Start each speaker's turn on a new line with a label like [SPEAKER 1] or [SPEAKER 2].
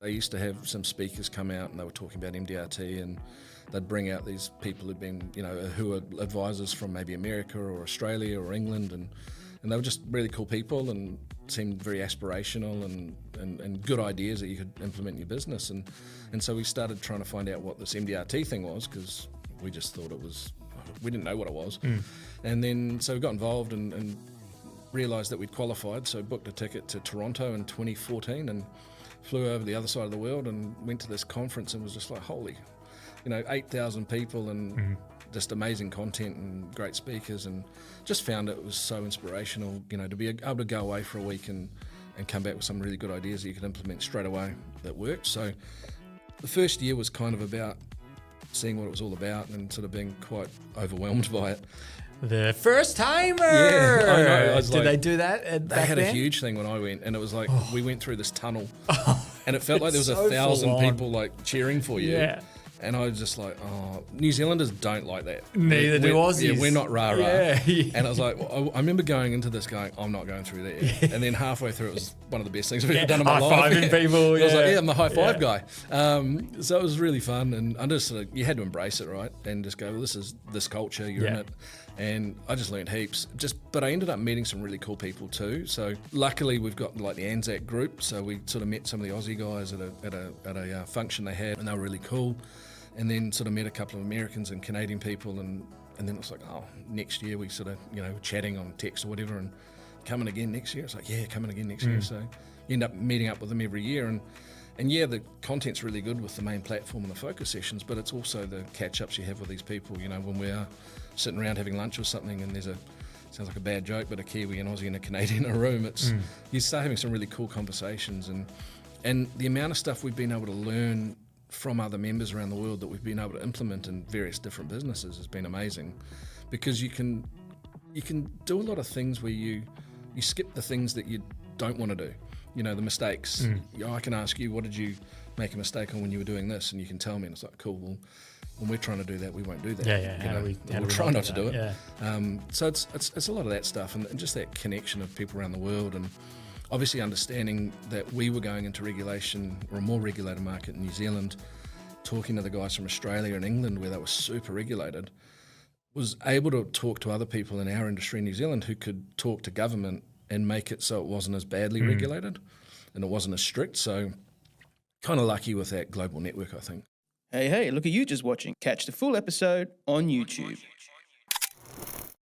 [SPEAKER 1] They used to have some speakers come out and they were talking about MDRT, and they'd bring out these people who'd been, who were advisors from maybe America or Australia or England, and they were just really cool people and seemed very aspirational and good ideas that you could implement in your business. And so we started trying to find out what this MDRT thing was, because we just thought we didn't know what it was. And then so we got involved and realised that we'd qualified, so booked a ticket to Toronto in 2014 and flew over the other side of the world and went to this conference and was just like, holy, 8,000 people and just amazing content and great speakers, and just found it was so inspirational, to be able to go away for a week and come back with some really good ideas that you could implement straight away that worked. So the first year was kind of about seeing what it was all about and sort of being quite overwhelmed by it.
[SPEAKER 2] The first timer!
[SPEAKER 1] Yeah, I know.
[SPEAKER 2] Did they do that
[SPEAKER 1] They had
[SPEAKER 2] then?
[SPEAKER 1] a huge thing when I went, and it was like we went through this tunnel, and it felt like there was
[SPEAKER 2] so
[SPEAKER 1] 1,000
[SPEAKER 2] full-on.
[SPEAKER 1] people like cheering for you.
[SPEAKER 2] Yeah.
[SPEAKER 1] And I was just like, oh, New Zealanders don't like that.
[SPEAKER 2] Neither do Aussies.
[SPEAKER 1] Yeah, we're not rah-rah.
[SPEAKER 2] Yeah.
[SPEAKER 1] And I was like, I remember going into this going, I'm not going through that yet. And then halfway through, it was one of the best things I've ever done in my life.
[SPEAKER 2] High-fiving people,
[SPEAKER 1] I was like,
[SPEAKER 2] yeah.
[SPEAKER 1] I'm the high-five guy. So it was really fun. And I just you had to embrace it, right? And just go, well, this is this culture, you're in it. And I just learned heaps. But I ended up meeting some really cool people too. So luckily we've got like the Anzac group. So we sort of met some of the Aussie guys at a function they had, and they were really cool. And then sort of met a couple of Americans and Canadian people, and then it was like, oh, next year we sort of, chatting on text or whatever, and coming again next year. It's like, yeah, coming again next year. So you end up meeting up with them every year, and yeah, the content's really good with the main platform and the focus sessions, but it's also the catch-ups you have with these people, when we are sitting around having lunch or something, and there's sounds like a bad joke, but a Kiwi, an Aussie and a Canadian in a room, you start having some really cool conversations, and the amount of stuff we've been able to learn from other members around the world that we've been able to implement in various different businesses has been amazing, because you can do a lot of things where you skip the things that you don't want to do, the mistakes. I can ask you, what did you make a mistake on when you were doing this, and you can tell me, and it's like, cool, well, when we're trying to do that, we won't do that.
[SPEAKER 2] How do we
[SPEAKER 1] we'll try not to do it.
[SPEAKER 2] Yeah.
[SPEAKER 1] So it's a lot of that stuff, and just that connection of people around the world, and obviously understanding that we were going into regulation, or a more regulated market in New Zealand, talking to the guys from Australia and England where they were super regulated, was able to talk to other people in our industry in New Zealand who could talk to government and make it so it wasn't as badly regulated and it wasn't as strict. So kind of lucky with that global network, I think.
[SPEAKER 3] Hey, look at you just watching. Catch the full episode on YouTube.